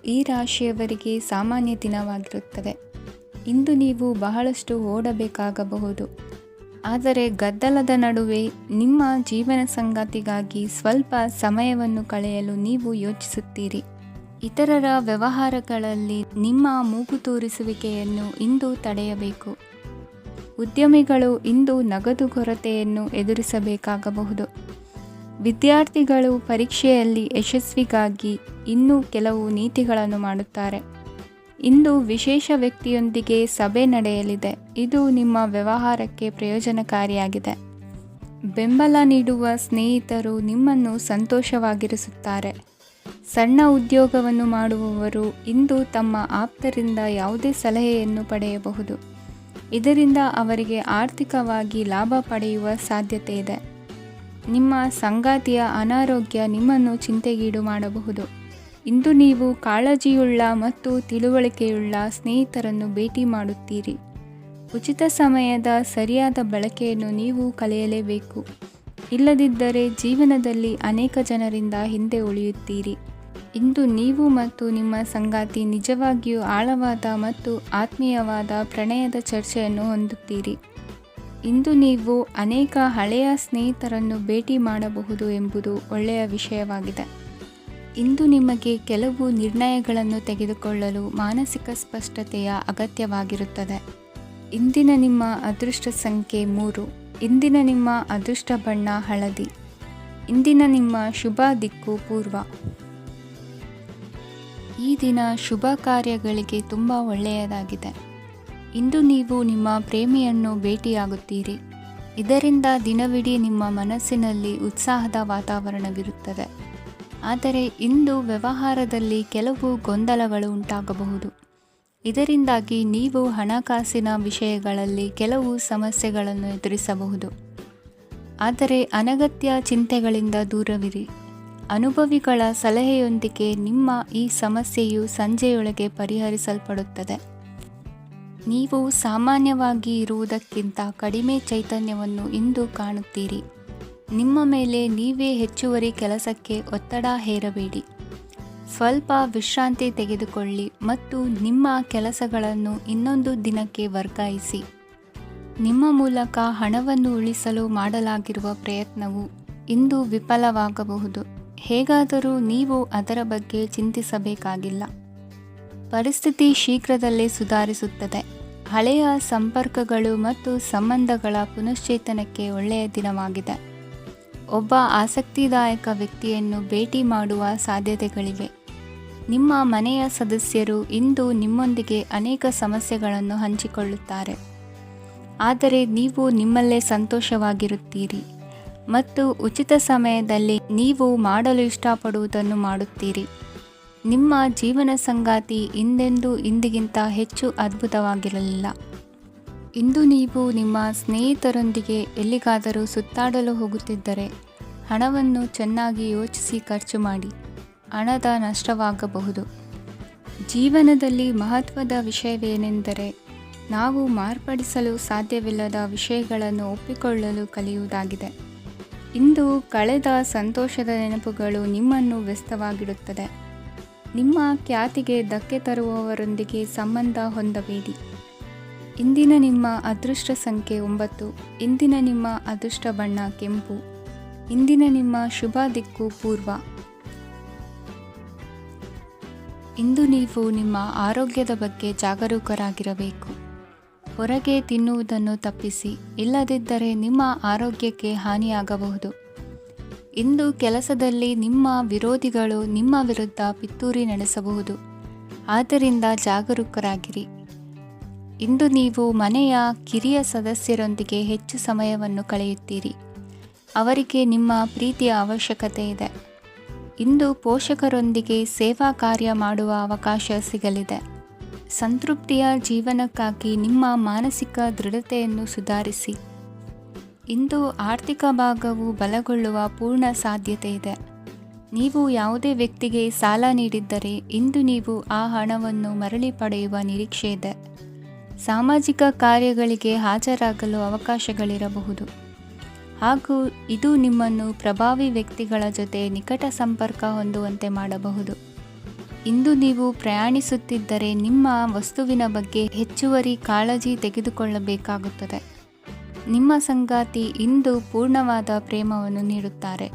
ಈ ರಾಶಿಯವರಿಗೆ ಸಾಮಾನ್ಯ ದಿನವಾಗಿರುತ್ತದೆ. ಇಂದು ನೀವು ಬಹಳಷ್ಟು ಓಡಬೇಕಾಗಬಹುದು, ಆದರೆ ಗದ್ದಲದ ನಡುವೆ ನಿಮ್ಮ ಜೀವನ ಸಂಗಾತಿಗಾಗಿ ಸ್ವಲ್ಪ ಸಮಯವನ್ನು ಕಳೆಯಲು ನೀವು ಯೋಚಿಸುತ್ತೀರಿ. ಇತರರ ವ್ಯವಹಾರಗಳಲ್ಲಿ ನಿಮ್ಮ ಮೂಗು ತೂರಿಸುವಿಕೆಯನ್ನು ಇಂದು ತಡೆಯಬೇಕು. ಉದ್ಯಮಿಗಳು ಇಂದು ನಗದು ಕೊರತೆಯನ್ನು ಎದುರಿಸಬೇಕಾಗಬಹುದು. ವಿದ್ಯಾರ್ಥಿಗಳು ಪರೀಕ್ಷೆಯಲ್ಲಿ ಯಶಸ್ವಿಗಾಗಿ ಇನ್ನೂ ಕೆಲವು ನೀತಿಗಳನ್ನು ಮಾಡುತ್ತಾರೆ. ಇಂದು ವಿಶೇಷ ವ್ಯಕ್ತಿಯೊಂದಿಗೆ ಸಭೆ ನಡೆಯಲಿದೆ. ಇದು ನಿಮ್ಮ ವ್ಯವಹಾರಕ್ಕೆ ಪ್ರಯೋಜನಕಾರಿಯಾಗಿದೆ. ಬೆಂಬಲ ನೀಡುವ ಸ್ನೇಹಿತರು ನಿಮ್ಮನ್ನು ಸಂತೋಷವಾಗಿರಿಸುತ್ತಾರೆ. ಸಣ್ಣ ಉದ್ಯೋಗವನ್ನು ಮಾಡುವವರು ಇಂದು ತಮ್ಮ ಆಪ್ತರಿಂದ ಯಾವುದೇ ಸಲಹೆಯನ್ನು ಪಡೆಯಬಹುದು. ಇದರಿಂದ ಅವರಿಗೆ ಆರ್ಥಿಕವಾಗಿ ಲಾಭ ಪಡೆಯುವ ಸಾಧ್ಯತೆ ಇದೆ. ನಿಮ್ಮ ಸಂಗಾತಿಯ ಅನಾರೋಗ್ಯ ನಿಮ್ಮನ್ನು ಚಿಂತೆಗೀಡು ಮಾಡಬಹುದು. ಇಂದು ನೀವು ಕಾಳಜಿಯುಳ್ಳ ಮತ್ತು ತಿಳುವಳಿಕೆಯುಳ್ಳ ಸ್ನೇಹಿತರನ್ನು ಭೇಟಿ ಮಾಡುತ್ತೀರಿ. ಉಚಿತ ಸಮಯದ ಸರಿಯಾದ ಬಳಕೆಯನ್ನು ನೀವು ಕಲಿಯಲೇಬೇಕು. ಇಲ್ಲದಿದ್ದರೆ ಜೀವನದಲ್ಲಿ ಅನೇಕ ಜನರಿಂದ ಹಿಂದೆ ಉಳಿಯುತ್ತೀರಿ. ಇಂದು ನೀವು ಮತ್ತು ನಿಮ್ಮ ಸಂಗಾತಿ ನಿಜವಾಗಿಯೂ ಆಳವಾದ ಮತ್ತು ಆತ್ಮೀಯವಾದ ಪ್ರಣಯದ ಚರ್ಚೆಯನ್ನು ಹೊಂದುತ್ತೀರಿ. ಇಂದು ನೀವು ಅನೇಕ ಹಳೆಯ ಸ್ನೇಹಿತರನ್ನು ಭೇಟಿ ಮಾಡಬಹುದು ಎಂಬುದು ಒಳ್ಳೆಯ ವಿಷಯವಾಗಿದೆ. ಇಂದು ನಿಮಗೆ ಕೆಲವು ನಿರ್ಣಯಗಳನ್ನು ತೆಗೆದುಕೊಳ್ಳಲು ಮಾನಸಿಕ ಸ್ಪಷ್ಟತೆಯ ಅಗತ್ಯವಾಗಿರುತ್ತದೆ. ಇಂದಿನ ನಿಮ್ಮ ಅದೃಷ್ಟ ಸಂಖ್ಯೆ 3. ಇಂದಿನ ನಿಮ್ಮ ಅದೃಷ್ಟ ಬಣ್ಣ ಹಳದಿ. ಇಂದಿನ ನಿಮ್ಮ ಶುಭ ದಿಕ್ಕು ಪೂರ್ವ. ಈ ದಿನ ಶುಭ ಕಾರ್ಯಗಳಿಗೆ ತುಂಬ ಒಳ್ಳೆಯದಾಗಿದೆ. ಇಂದು ನೀವು ನಿಮ್ಮ ಪ್ರೇಮಿಯನ್ನು ಭೇಟಿಯಾಗುತ್ತೀರಿ. ಇದರಿಂದ ದಿನವಿಡೀ ನಿಮ್ಮ ಮನಸ್ಸಿನಲ್ಲಿ ಉತ್ಸಾಹದ ವಾತಾವರಣವಿರುತ್ತದೆ. ಆದರೆ ಇಂದು ವ್ಯವಹಾರದಲ್ಲಿ ಕೆಲವು ಗೊಂದಲಗಳು ಉಂಟಾಗಬಹುದು. ಇದರಿಂದಾಗಿ ನೀವು ಹಣಕಾಸಿನ ವಿಷಯಗಳಲ್ಲಿ ಕೆಲವು ಸಮಸ್ಯೆಗಳನ್ನು ಎದುರಿಸಬಹುದು. ಆದರೆ ಅನಗತ್ಯ ಚಿಂತೆಗಳಿಂದ ದೂರವಿರಿ. ಅನುಭವಿಗಳ ಸಲಹೆಯೊಂದಿಗೆ ನಿಮ್ಮ ಈ ಸಮಸ್ಯೆಯು ಸಂಜೆಯೊಳಗೆ ಪರಿಹರಿಸಲ್ಪಡುತ್ತದೆ. ನೀವು ಸಾಮಾನ್ಯವಾಗಿ ಇರುವುದಕ್ಕಿಂತ ಕಡಿಮೆ ಚೈತನ್ಯವನ್ನು ಇಂದು ಕಾಣುತ್ತೀರಿ. ನಿಮ್ಮ ಮೇಲೆ ನೀವೇ ಹೆಚ್ಚುವರಿ ಕೆಲಸಕ್ಕೆ ಒತ್ತಡ ಹೇರಬೇಡಿ. ಸ್ವಲ್ಪ ವಿಶ್ರಾಂತಿ ತೆಗೆದುಕೊಳ್ಳಿ ಮತ್ತು ನಿಮ್ಮ ಕೆಲಸಗಳನ್ನು ಇನ್ನೊಂದು ದಿನಕ್ಕೆ ವರ್ಗಾಯಿಸಿ. ನಿಮ್ಮ ಮೂಲಕ ಹಣವನ್ನು ಉಳಿಸಲು ಮಾಡಲಾಗಿರುವ ಪ್ರಯತ್ನವು ಇಂದು ವಿಫಲವಾಗಬಹುದು. ಹೇಗಾದರೂ ನೀವು ಅದರ ಬಗ್ಗೆ ಚಿಂತಿಸಬೇಕಾಗಿಲ್ಲ. ಪರಿಸ್ಥಿತಿ ಶೀಘ್ರದಲ್ಲೇ ಸುಧಾರಿಸುತ್ತದೆ. ಹಳೆಯ ಸಂಪರ್ಕಗಳು ಮತ್ತು ಸಂಬಂಧಗಳ ಪುನಶ್ಚೇತನಕ್ಕೆ ಒಳ್ಳೆಯ ದಿನವಾಗಿದೆ. ಒಬ್ಬ ಆಸಕ್ತಿದಾಯಕ ವ್ಯಕ್ತಿಯನ್ನು ಭೇಟಿ ಮಾಡುವ ಸಾಧ್ಯತೆಗಳಿವೆ. ನಿಮ್ಮ ಮನೆಯ ಸದಸ್ಯರು ಇಂದು ನಿಮ್ಮೊಂದಿಗೆ ಅನೇಕ ಸಮಸ್ಯೆಗಳನ್ನು ಹಂಚಿಕೊಳ್ಳುತ್ತಾರೆ. ಆದರೆ ನೀವು ನಿಮ್ಮಲ್ಲೇ ಸಂತೋಷವಾಗಿರುತ್ತೀರಿ ಮತ್ತು ಉಚಿತ ಸಮಯದಲ್ಲಿ ನೀವು ಮಾಡಲು ಇಷ್ಟಪಡುವುದನ್ನು ಮಾಡುತ್ತೀರಿ. ನಿಮ್ಮ ಜೀವನ ಸಂಗಾತಿ ಇಂದೆಂದೂ ಇಂದಿಗಿಂತ ಹೆಚ್ಚು ಅದ್ಭುತವಾಗಿರಲಿಲ್ಲ. ಇಂದು ನೀವು ನಿಮ್ಮ ಸ್ನೇಹಿತರೊಂದಿಗೆ ಎಲ್ಲಿಗಾದರೂ ಸುತ್ತಾಡಲು ಹೋಗುತ್ತಿದ್ದರೆ ಹಣವನ್ನು ಚೆನ್ನಾಗಿ ಯೋಚಿಸಿ ಖರ್ಚು ಮಾಡಿ. ಹಣದ ನಷ್ಟವಾಗಬಹುದು. ಜೀವನದಲ್ಲಿ ಮಹತ್ವದ ವಿಷಯವೇನೆಂದರೆ ನಾವು ಮಾರ್ಪಡಿಸಲು ಸಾಧ್ಯವಿಲ್ಲದ ವಿಷಯಗಳನ್ನು ಒಪ್ಪಿಕೊಳ್ಳಲು ಕಲಿಯುವುದಾಗಿದೆ. ಇಂದು ಕಳೆದ ಸಂತೋಷದ ನೆನಪುಗಳು ನಿಮ್ಮನ್ನು ವ್ಯಸ್ತವಾಗಿಡುತ್ತದೆ. ನಿಮ್ಮ ಖ್ಯಾತಿಗೆ ಧಕ್ಕೆ ತರುವವರೊಂದಿಗೆ ಸಂಬಂಧ ಹೊಂದಬೇಡಿ. ಇಂದಿನ ನಿಮ್ಮ ಅದೃಷ್ಟ ಸಂಖ್ಯೆ 9. ಇಂದಿನ ನಿಮ್ಮ ಅದೃಷ್ಟ ಬಣ್ಣ ಕೆಂಪು. ಇಂದಿನ ನಿಮ್ಮ ಶುಭ ದಿಕ್ಕು ಪೂರ್ವ. ಇಂದು ನೀವು ನಿಮ್ಮ ಆರೋಗ್ಯದ ಬಗ್ಗೆ ಜಾಗರೂಕರಾಗಿರಬೇಕು. ಹೊರಗೆ ತಿನ್ನುವುದನ್ನು ತಪ್ಪಿಸಿ, ಇಲ್ಲದಿದ್ದರೆ ನಿಮ್ಮ ಆರೋಗ್ಯಕ್ಕೆ ಹಾನಿಯಾಗಬಹುದು. ಇಂದು ಕೆಲಸದಲ್ಲಿ ನಿಮ್ಮ ವಿರೋಧಿಗಳು ನಿಮ್ಮ ವಿರುದ್ಧ ಪಿತೂರಿ ನಡೆಸಬಹುದು. ಆದ್ದರಿಂದ ಜಾಗರೂಕರಾಗಿರಿ. ಇಂದು ನೀವು ಮನೆಯ ಕಿರಿಯ ಸದಸ್ಯರೊಂದಿಗೆ ಹೆಚ್ಚು ಸಮಯವನ್ನು ಕಳೆಯುತ್ತೀರಿ. ಅವರಿಗೆ ನಿಮ್ಮ ಪ್ರೀತಿಯ ಅವಶ್ಯಕತೆ ಇದೆ. ಇಂದು ಪೋಷಕರೊಂದಿಗೆ ಸೇವಾ ಕಾರ್ಯ ಮಾಡುವ ಅವಕಾಶ ಸಿಗಲಿದೆ. ಸಂತೃಪ್ತಿಯ ಜೀವನಕ್ಕಾಗಿ ನಿಮ್ಮ ಮಾನಸಿಕ ದೃಢತೆಯನ್ನು ಸುಧಾರಿಸಿ. ಇಂದು ಆರ್ಥಿಕ ಭಾಗವು ಬಲಗೊಳ್ಳುವ ಪೂರ್ಣ ಸಾಧ್ಯತೆ ಇದೆ. ನೀವು ಯಾವುದೇ ವ್ಯಕ್ತಿಗೆ ಸಾಲ ನೀಡಿದ್ದರೆ ಇಂದು ನೀವು ಆ ಹಣವನ್ನು ಮರಳಿ ಪಡೆಯುವ ನಿರೀಕ್ಷೆ ಇದೆ. ಸಾಮಾಜಿಕ ಕಾರ್ಯಗಳಿಗೆ ಹಾಜರಾಗಲು ಅವಕಾಶಗಳಿರಬಹುದು. ಹಾಗೂ ಇದು ನಿಮ್ಮನ್ನು ಪ್ರಭಾವಿ ವ್ಯಕ್ತಿಗಳ ಜೊತೆ ನಿಕಟ ಸಂಪರ್ಕ ಹೊಂದುವಂತೆ ಮಾಡಬಹುದು. ಇಂದು ನೀವು ಪ್ರಯಾಣಿಸುತ್ತಿದ್ದರೆ ನಿಮ್ಮ ವಸ್ತುವಿನ ಬಗ್ಗೆ ಹೆಚ್ಚುವರಿ ಕಾಳಜಿ ತೆಗೆದುಕೊಳ್ಳಬೇಕಾಗುತ್ತದೆ. ನಿಮ್ಮ ಸಂಗಾತಿ ಇಂದು ಪೂರ್ಣವಾದ ಪ್ರೇಮವನ್ನು ನೀಡುತ್ತಾರೆ.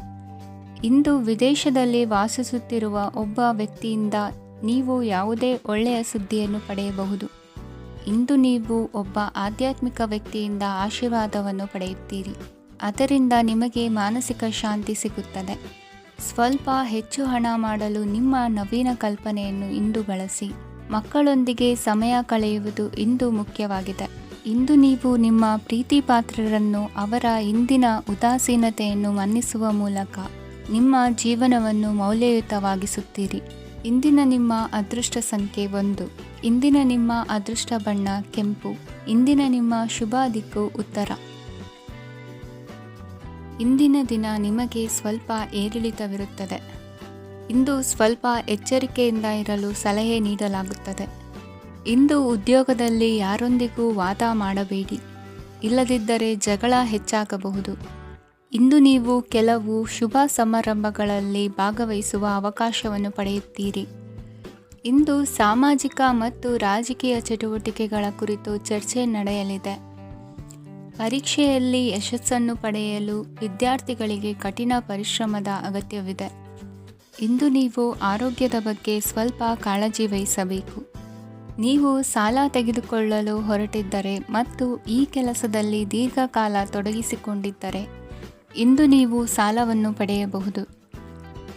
ಇಂದು ವಿದೇಶದಲ್ಲಿ ವಾಸಿಸುತ್ತಿರುವ ಒಬ್ಬ ವ್ಯಕ್ತಿಯಿಂದ ನೀವು ಯಾವುದೇ ಒಳ್ಳೆಯ ಸುದ್ದಿಯನ್ನು ಪಡೆಯಬಹುದು. ಇಂದು ನೀವು ಒಬ್ಬ ಆಧ್ಯಾತ್ಮಿಕ ವ್ಯಕ್ತಿಯಿಂದ ಆಶೀರ್ವಾದವನ್ನು ಪಡೆಯುತ್ತೀರಿ. ಅದರಿಂದ ನಿಮಗೆ ಮಾನಸಿಕ ಶಾಂತಿ ಸಿಗುತ್ತದೆ. ಸ್ವಲ್ಪ ಹೆಚ್ಚು ಹಣ ಮಾಡಲು ನಿಮ್ಮ ನವೀನ ಕಲ್ಪನೆಯನ್ನು ಇಂದು ಬಳಸಿ. ಮಕ್ಕಳೊಂದಿಗೆ ಸಮಯ ಕಳೆಯುವುದು ಇಂದು ಮುಖ್ಯವಾಗಿದೆ. ಇಂದು ನೀವು ನಿಮ್ಮ ಪ್ರೀತಿ ಪಾತ್ರರನ್ನು ಅವರ ಇಂದಿನ ಉದಾಸೀನತೆಯನ್ನು ಮನ್ನಿಸುವ ಮೂಲಕ ನಿಮ್ಮ ಜೀವನವನ್ನು ಮೌಲ್ಯಯುತವಾಗಿಸುತ್ತೀರಿ. ಇಂದಿನ ನಿಮ್ಮ ಅದೃಷ್ಟ ಸಂಖ್ಯೆ 1. ಇಂದಿನ ನಿಮ್ಮ ಅದೃಷ್ಟ ಬಣ್ಣ ಕೆಂಪು. ಇಂದಿನ ನಿಮ್ಮ ಶುಭ ದಿಕ್ಕು ಉತ್ತರ. ಇಂದಿನ ದಿನ ನಿಮಗೆ ಸ್ವಲ್ಪ ಏರಿಳಿತವಿರುತ್ತದೆ. ಇಂದು ಸ್ವಲ್ಪ ಎಚ್ಚರಿಕೆಯಿಂದ ಇರಲು ಸಲಹೆ ನೀಡಲಾಗುತ್ತದೆ. ಇಂದು ಉದ್ಯೋಗದಲ್ಲಿ ಯಾರೊಂದಿಗೂ ವಾದ ಮಾಡಬೇಡಿ, ಇಲ್ಲದಿದ್ದರೆ ಜಗಳ ಹೆಚ್ಚಾಗಬಹುದು. ಇಂದು ನೀವು ಕೆಲವು ಶುಭ ಸಮಾರಂಭಗಳಲ್ಲಿ ಭಾಗವಹಿಸುವ ಅವಕಾಶವನ್ನು ಪಡೆಯುತ್ತೀರಿ. ಇಂದು ಸಾಮಾಜಿಕ ಮತ್ತು ರಾಜಕೀಯ ಚಟುವಟಿಕೆಗಳ ಕುರಿತು ಚರ್ಚೆ ನಡೆಯಲಿದೆ. ಪರೀಕ್ಷೆಯಲ್ಲಿ ಯಶಸ್ಸನ್ನು ಪಡೆಯಲು ವಿದ್ಯಾರ್ಥಿಗಳಿಗೆ ಕಠಿಣ ಪರಿಶ್ರಮದ ಅಗತ್ಯವಿದೆ. ಇಂದು ನೀವು ಆರೋಗ್ಯದ ಬಗ್ಗೆ ಸ್ವಲ್ಪ ಕಾಳಜಿ ವಹಿಸಬೇಕು. ನೀವು ಸಾಲ ತೆಗೆದುಕೊಳ್ಳಲು ಹೊರಟಿದ್ದರೆ ಮತ್ತು ಈ ಕೆಲಸದಲ್ಲಿ ದೀರ್ಘಕಾಲ ತೊಡಗಿಸಿಕೊಂಡಿದ್ದರೆ ಇಂದು ನೀವು ಸಾಲವನ್ನು ಪಡೆಯಬಹುದು.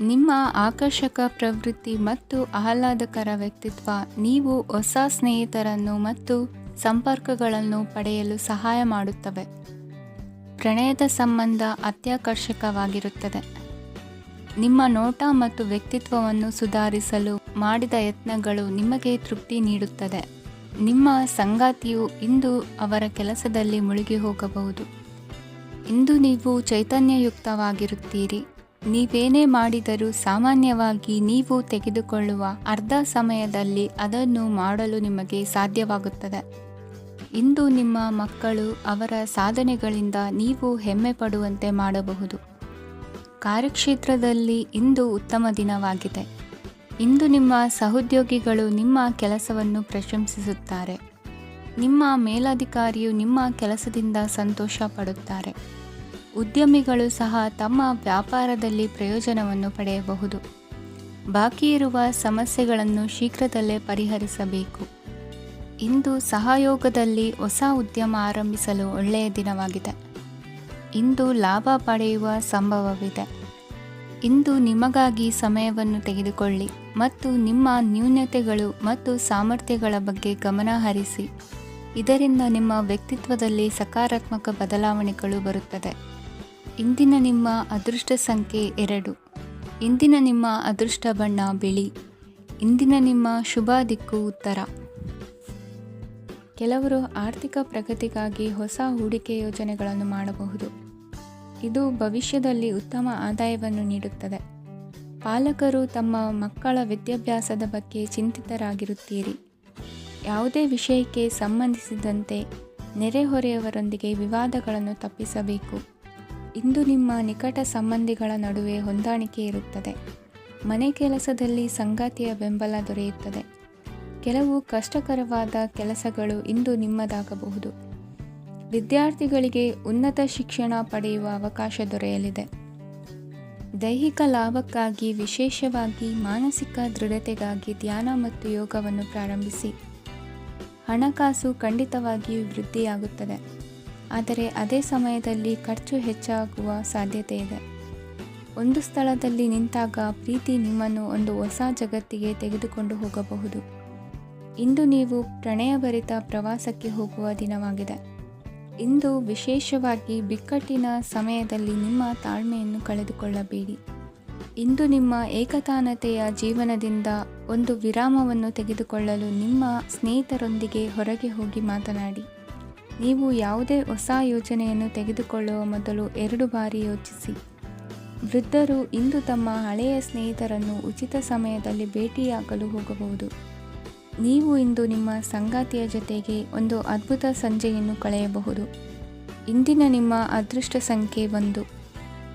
ನಿಮ್ಮ ಆಕರ್ಷಕ ಪ್ರವೃತ್ತಿ ಮತ್ತು ಆಹ್ಲಾದಕರ ವ್ಯಕ್ತಿತ್ವ ನೀವು ಹೊಸ ಸ್ನೇಹಿತರನ್ನು ಮತ್ತು ಸಂಪರ್ಕಗಳನ್ನು ಪಡೆಯಲು ಸಹಾಯ ಮಾಡುತ್ತವೆ. ಪ್ರಣಯದ ಸಂಬಂಧ ಅತ್ಯಾಕರ್ಷಕವಾಗಿರುತ್ತದೆ. ನಿಮ್ಮ ನೋಟ ಮತ್ತು ವ್ಯಕ್ತಿತ್ವವನ್ನು ಸುಧಾರಿಸಲು ಮಾಡಿದ ಯತ್ನಗಳು ನಿಮಗೆ ತೃಪ್ತಿ ನೀಡುತ್ತದೆ. ನಿಮ್ಮ ಸಂಗಾತಿಯು ಇಂದು ಅವರ ಕೆಲಸದಲ್ಲಿ ಮುಳುಗಿ ಹೋಗಬಹುದು. ಇಂದು ನೀವು ಚೈತನ್ಯಯುಕ್ತವಾಗಿರುತ್ತೀರಿ. ನೀವೇನೇ ಮಾಡಿದರೂ ಸಾಮಾನ್ಯವಾಗಿ ನೀವು ತೆಗೆದುಕೊಳ್ಳುವ ಅರ್ಧ ಸಮಯದಲ್ಲಿ ಅದನ್ನು ಮಾಡಲು ನಿಮಗೆ ಸಾಧ್ಯವಾಗುತ್ತದೆ. ಇಂದು ನಿಮ್ಮ ಮಕ್ಕಳು ಅವರ ಸಾಧನೆಗಳಿಂದ ನೀವು ಹೆಮ್ಮೆ ಪಡುವಂತೆ ಮಾಡಬಹುದು. ಕಾರ್ಯಕ್ಷೇತ್ರದಲ್ಲಿ ಇಂದು ಉತ್ತಮ ದಿನವಾಗಿದೆ. ಇಂದು ನಿಮ್ಮ ಸಹೋದ್ಯೋಗಿಗಳು ನಿಮ್ಮ ಕೆಲಸವನ್ನು ಪ್ರಶಂಸಿಸುತ್ತಾರೆ. ನಿಮ್ಮ ಮೇಲಧಿಕಾರಿಯು ನಿಮ್ಮ ಕೆಲಸದಿಂದ ಸಂತೋಷ ಪಡುತ್ತಾರೆ. ಉದ್ಯಮಿಗಳು ಸಹ ತಮ್ಮ ವ್ಯಾಪಾರದಲ್ಲಿ ಪ್ರಯೋಜನವನ್ನು ಪಡೆಯಬಹುದು. ಬಾಕಿ ಇರುವ ಸಮಸ್ಯೆಗಳನ್ನು ಶೀಘ್ರದಲ್ಲೇ ಪರಿಹರಿಸಬೇಕು. ಇಂದು ಸಹಯೋಗದಲ್ಲಿ ಹೊಸ ಉದ್ಯಮ ಆರಂಭಿಸಲು ಒಳ್ಳೆಯ ದಿನವಾಗಿದೆ. ಇಂದು ಲಾಭ ಪಡೆಯುವ ಸಂಭವವಿದೆ. ಇಂದು ನಿಮಗಾಗಿ ಸಮಯವನ್ನು ತೆಗೆದುಕೊಳ್ಳಿ ಮತ್ತು ನಿಮ್ಮ ನ್ಯೂನತೆಗಳು ಮತ್ತು ಸಾಮರ್ಥ್ಯಗಳ ಬಗ್ಗೆ ಗಮನ ಹರಿಸಿ. ಇದರಿಂದ ನಿಮ್ಮ ವ್ಯಕ್ತಿತ್ವದಲ್ಲಿ ಸಕಾರಾತ್ಮಕ ಬದಲಾವಣೆಗಳು ಬರುತ್ತದೆ. ಇಂದಿನ ನಿಮ್ಮ ಅದೃಷ್ಟ ಸಂಖ್ಯೆ 2. ಇಂದಿನ ನಿಮ್ಮ ಅದೃಷ್ಟ ಬಣ್ಣ ಬಿಳಿ. ಇಂದಿನ ನಿಮ್ಮ ಶುಭ ದಿಕ್ಕು ಉತ್ತರ. ಕೆಲವರು ಆರ್ಥಿಕ ಪ್ರಗತಿಗಾಗಿ ಹೊಸ ಹೂಡಿಕೆ ಯೋಜನೆಗಳನ್ನು ಮಾಡಬಹುದು. ಇದು ಭವಿಷ್ಯದಲ್ಲಿ ಉತ್ತಮ ಆದಾಯವನ್ನು ನೀಡುತ್ತದೆ. ಪಾಲಕರು ತಮ್ಮ ಮಕ್ಕಳ ವಿದ್ಯಾಭ್ಯಾಸದ ಬಗ್ಗೆ ಚಿಂತಿತರಾಗಿರುತ್ತೀರಿ. ಯಾವುದೇ ವಿಷಯಕ್ಕೆ ಸಂಬಂಧಿಸಿದಂತೆ ನೆರೆಹೊರೆಯವರೊಂದಿಗೆ ವಿವಾದಗಳನ್ನು ತಪ್ಪಿಸಬೇಕು. ಇಂದು ನಿಮ್ಮ ನಿಕಟ ಸಂಬಂಧಿಗಳ ನಡುವೆ ಹೊಂದಾಣಿಕೆ ಇರುತ್ತದೆ. ಮನೆ ಕೆಲಸದಲ್ಲಿ ಸಂಗಾತಿಯ ಬೆಂಬಲ ದೊರೆಯುತ್ತದೆ. ಕೆಲವು ಕಷ್ಟಕರವಾದ ಕೆಲಸಗಳು ಇಂದು ನಿಮ್ಮದಾಗಬಹುದು. ವಿದ್ಯಾರ್ಥಿಗಳಿಗೆ ಉನ್ನತ ಶಿಕ್ಷಣ ಪಡೆಯುವ ಅವಕಾಶ ದೊರೆಯಲಿದೆ. ದೈಹಿಕ ಲಾಭಕ್ಕಾಗಿ, ವಿಶೇಷವಾಗಿ ಮಾನಸಿಕ ದೃಢತೆಗಾಗಿ ಧ್ಯಾನ ಮತ್ತು ಯೋಗವನ್ನು ಪ್ರಾರಂಭಿಸಿ. ಹಣಕಾಸು ಖಂಡಿತವಾಗಿಯೂ ವೃದ್ಧಿಯಾಗುತ್ತದೆ, ಆದರೆ ಅದೇ ಸಮಯದಲ್ಲಿ ಖರ್ಚು ಹೆಚ್ಚಾಗುವ ಸಾಧ್ಯತೆ ಇದೆ. ಒಂದು ಸ್ಥಳದಲ್ಲಿ ನಿಂತಾಗ ಪ್ರೀತಿ ನಿಮ್ಮನ್ನು ಒಂದು ಹೊಸ ಜಗತ್ತಿಗೆ ತೆಗೆದುಕೊಂಡು ಹೋಗಬಹುದು. ಇಂದು ನೀವು ಪ್ರಣಯಭರಿತ ಪ್ರವಾಸಕ್ಕೆ ಹೋಗುವ ದಿನವಾಗಿದೆ. ಇಂದು ವಿಶೇಷವಾಗಿ ಬಿಕ್ಕಟ್ಟಿನ ಸಮಯದಲ್ಲಿ ನಿಮ್ಮ ತಾಳ್ಮೆಯನ್ನು ಕಳೆದುಕೊಳ್ಳಬೇಡಿ. ಇಂದು ನಿಮ್ಮ ಏಕತಾನತೆಯ ಜೀವನದಿಂದ ಒಂದು ವಿರಾಮವನ್ನು ತೆಗೆದುಕೊಳ್ಳಲು ನಿಮ್ಮ ಸ್ನೇಹಿತರೊಂದಿಗೆ ಹೊರಗೆ ಹೋಗಿ ಮಾತನಾಡಿ. ನೀವು ಯಾವುದೇ ಹೊಸ ಯೋಜನೆಯನ್ನು ತೆಗೆದುಕೊಳ್ಳುವ ಮೊದಲು 2 ಬಾರಿ ಯೋಚಿಸಿ. ವೃದ್ಧರು ಇಂದು ತಮ್ಮ ಹಳೆಯ ಸ್ನೇಹಿತರನ್ನು ಉಚಿತ ಸಮಯದಲ್ಲಿ ಭೇಟಿಯಾಗಲು ಹೋಗಬಹುದು. ನೀವು ಇಂದು ನಿಮ್ಮ ಸಂಗಾತಿಯ ಜೊತೆಗೆ ಒಂದು ಅದ್ಭುತ ಸಂಜೆಯನ್ನು ಕಳೆಯಬಹುದು. ಇಂದಿನ ನಿಮ್ಮ ಅದೃಷ್ಟ ಸಂಖ್ಯೆ 1.